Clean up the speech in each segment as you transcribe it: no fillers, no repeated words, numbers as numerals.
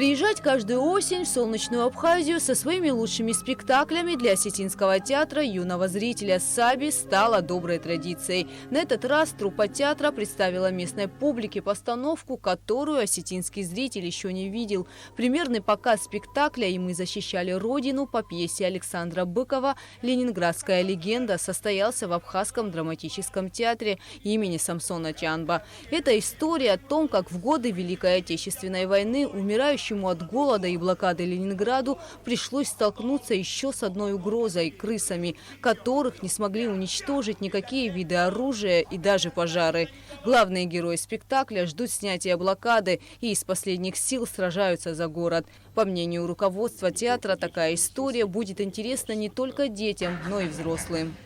Приезжать каждую осень в солнечную Абхазию со своими лучшими спектаклями для осетинского театра юного зрителя «Саби» стало доброй традицией. На этот раз труппа театра представила местной публике постановку, которую осетинский зритель еще не видел. Примерный показ спектакля «И мы защищали Родину» по пьесе Александра Быкова «Ленинградская легенда» состоялся в Абхазском драматическом театре имени Самсона Тянба. Это история о том, как в годы Великой Отечественной войны умирающему от голода и блокады Ленинграду пришлось столкнуться еще с одной угрозой – крысами, которых не смогли уничтожить никакие виды оружия и даже пожары. Главные герои спектакля ждут снятия блокады и из последних сил сражаются за город. По мнению руководства театра, такая история будет интересна не только детям, но и взрослым.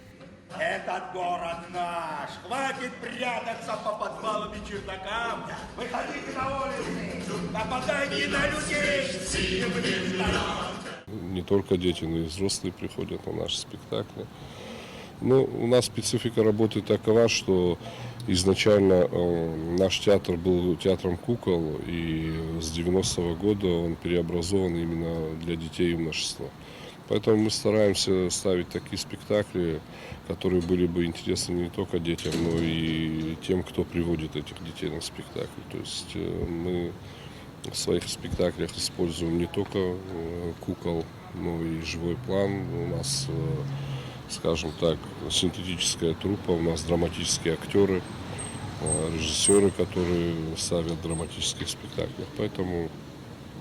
Этот город наш. Хватит прятаться по подвалам и чердакам. Выходите на улицы, нападайте на людей. Не только дети, но и взрослые приходят на наши спектакли. Но у нас специфика работы такова, что изначально наш театр был театром кукол, и с 90-го года он переобразован именно для детей и юношества. Поэтому мы стараемся ставить такие спектакли, которые были бы интересны не только детям, но и тем, кто приводит этих детей на спектакль. То есть мы в своих спектаклях используем не только кукол, но и живой план. У нас, скажем так, синтетическая труппа, у нас драматические актеры, режиссеры, которые ставят драматические спектакли. Поэтому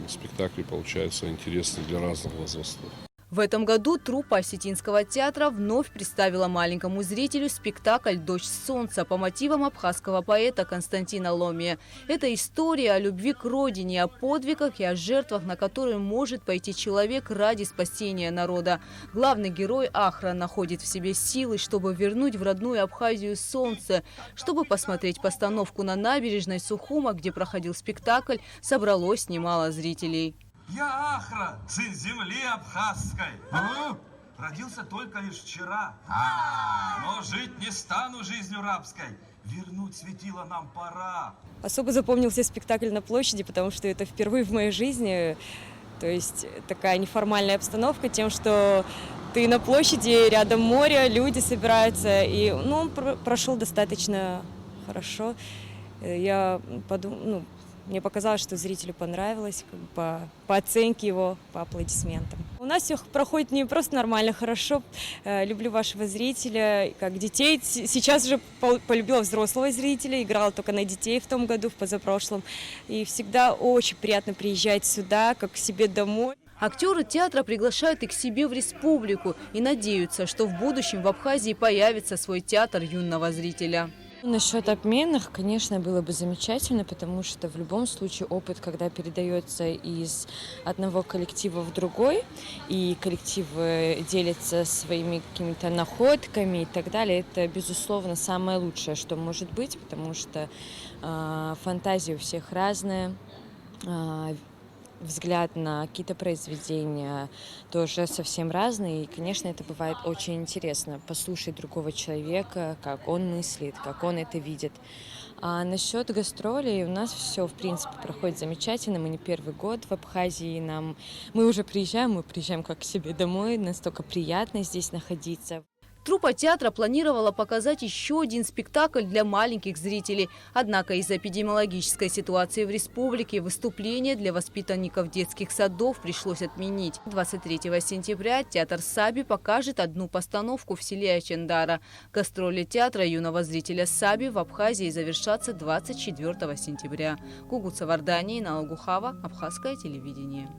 спектакли получаются интересны для разных возрастов. В этом году труппа осетинского театра вновь представила маленькому зрителю спектакль «Дочь солнца» по мотивам абхазского поэта Константина Ломия. Это история о любви к родине, о подвигах и о жертвах, на которые может пойти человек ради спасения народа. Главный герой Ахра находит в себе силы, чтобы вернуть в родную Абхазию солнце. Чтобы посмотреть постановку на набережной Сухума, где проходил спектакль, собралось немало зрителей. Я Ахра, сын земли абхазской. Родился только лишь вчера. Но жить не стану жизнью рабской. Вернуть светило нам пора. Особо запомнился спектакль на площади, потому что это впервые в моей жизни. То есть такая неформальная обстановка тем, что ты на площади, рядом море, люди собираются. И он прошел достаточно хорошо. Я подумала, мне показалось, что зрителю понравилось, по оценке его, по аплодисментам. У нас все проходит не просто нормально, хорошо. Люблю вашего зрителя, как детей. Сейчас уже полюбила взрослого зрителя, играла только на детей в том году, в позапрошлом. И всегда очень приятно приезжать сюда, как к себе домой. Актеры театра приглашают их к себе в республику и надеются, что в будущем в Абхазии появится свой театр юного зрителя. Насчет обменных, конечно, было бы замечательно, потому что в любом случае опыт, когда передается из одного коллектива в другой, и коллективы делятся своими какими-то находками и так далее, это, безусловно, самое лучшее, что может быть, потому что фантазия у всех разная, взгляд на какие-то произведения тоже совсем разный. И, конечно, это бывает очень интересно послушать другого человека, как он мыслит, как он это видит. А насчет гастролей у нас все, в принципе, проходит замечательно. Мы не первый год в Абхазии. Мы уже приезжаем как к себе домой. Настолько приятно здесь находиться. Труппа театра планировала показать еще один спектакль для маленьких зрителей. Однако из-за эпидемиологической ситуации в республике выступление для воспитанников детских садов пришлось отменить. 23 сентября театр «Саби» покажет одну постановку в селе Ачендара. Гастроли театра юного зрителя «Саби» в Абхазии завершатся 24 сентября. Кугуца Варданий, Налогухава, Абхазское телевидение.